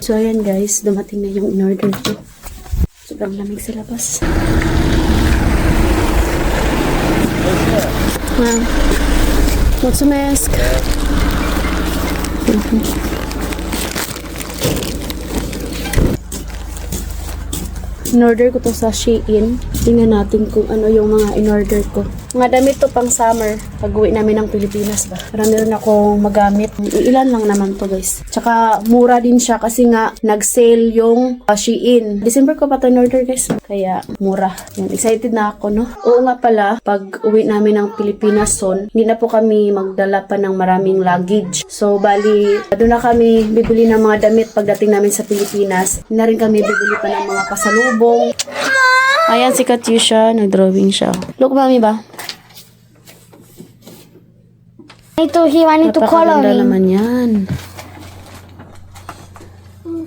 So, ayan guys, dumating na yung in-order ko. Sobrang lamig sa labas. Wow. What's a mask? In-order ko to sa Shein. Tingnan natin kung ano yung mga in-order ko. Mga damit to pang summer. Pag-uwi namin ng Pilipinas ba. Para meron akong magamit. Ilan lang naman to guys. Tsaka mura din siya kasi nga nag-sale yung Shein. December ko pa to in-order guys. Kaya mura. Yan, excited na ako no. Oo nga pala, pag uwi namin ng Pilipinas son, hindi na po kami magdala pa ng maraming luggage. So bali, doon na kami bibili ng mga damit pagdating namin sa Pilipinas. Hindi na rin kami bibili pa ng mga pasalubong. Ayan si Katyusha, nag-drawing siya. Look, mami ba? Ito, he wanted to Napakaganda coloring. naman yan.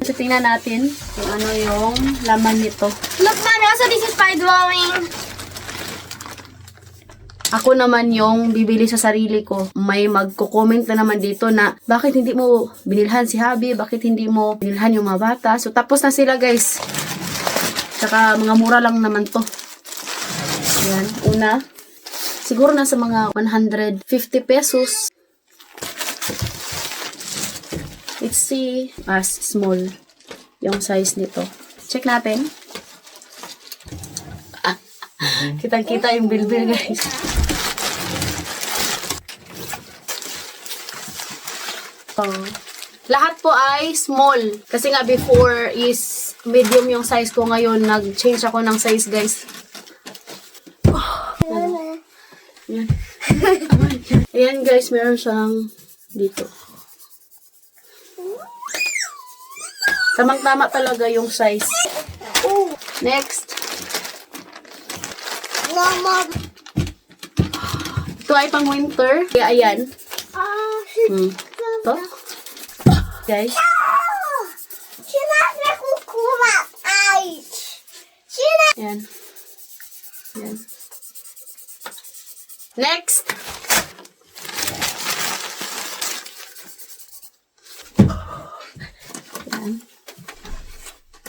So, tingnan natin kung ano yung laman nito. Look, mommy, also this is my drawing. Ako naman yung bibili sa sarili ko. May magko-comment na naman dito na bakit hindi mo binilhan si Habi? Bakit hindi mo binilhan yung mga bata? So, tapos na sila guys. Tsaka mga mura lang naman to. Ayan, una. Siguro nasa mga 150 pesos. Let's see. Small. Yung size nito. Check natin. Kitang-kita yung bilbil guys. Lahat po ay small. Kasi nga before is medium yung size ko. Ngayon, nag-change ako ng size guys. Ayan. Ayan guys, meron siyang dito. Tamang-tama talaga yung size. Next. Ito ay pang winter. Kaya ayan. Ito. Guys. Ayan. Ayan. Next. Ayan.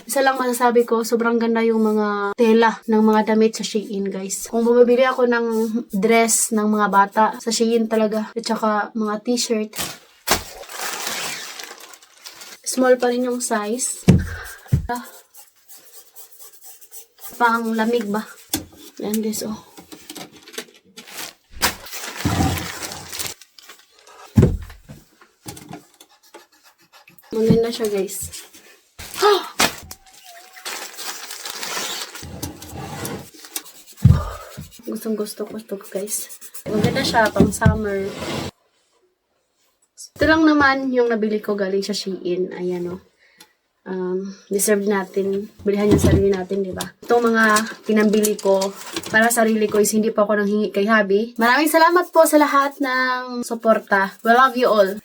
Isa lang masasabi ko, sobrang ganda yung mga tela ng mga damit sa Shein, guys. Kung bumibili ako ng dress ng mga bata, sa Shein talaga. At saka mga t-shirt. Small pa rin yung size. Pang lamig ba? Yan guys, oh. Maganda siya guys. Gustong gusto ko ito guys. Maganda siya pang summer. Ito lang naman yung nabili ko galing sa Shein. Ayan o. Deserve natin. Bilihan yung sarili natin, di ba? Itong mga pinambili ko para sarili ko is hindi pa ako nanghingi kay Habi. Maraming salamat po sa lahat ng suporta. We love you all.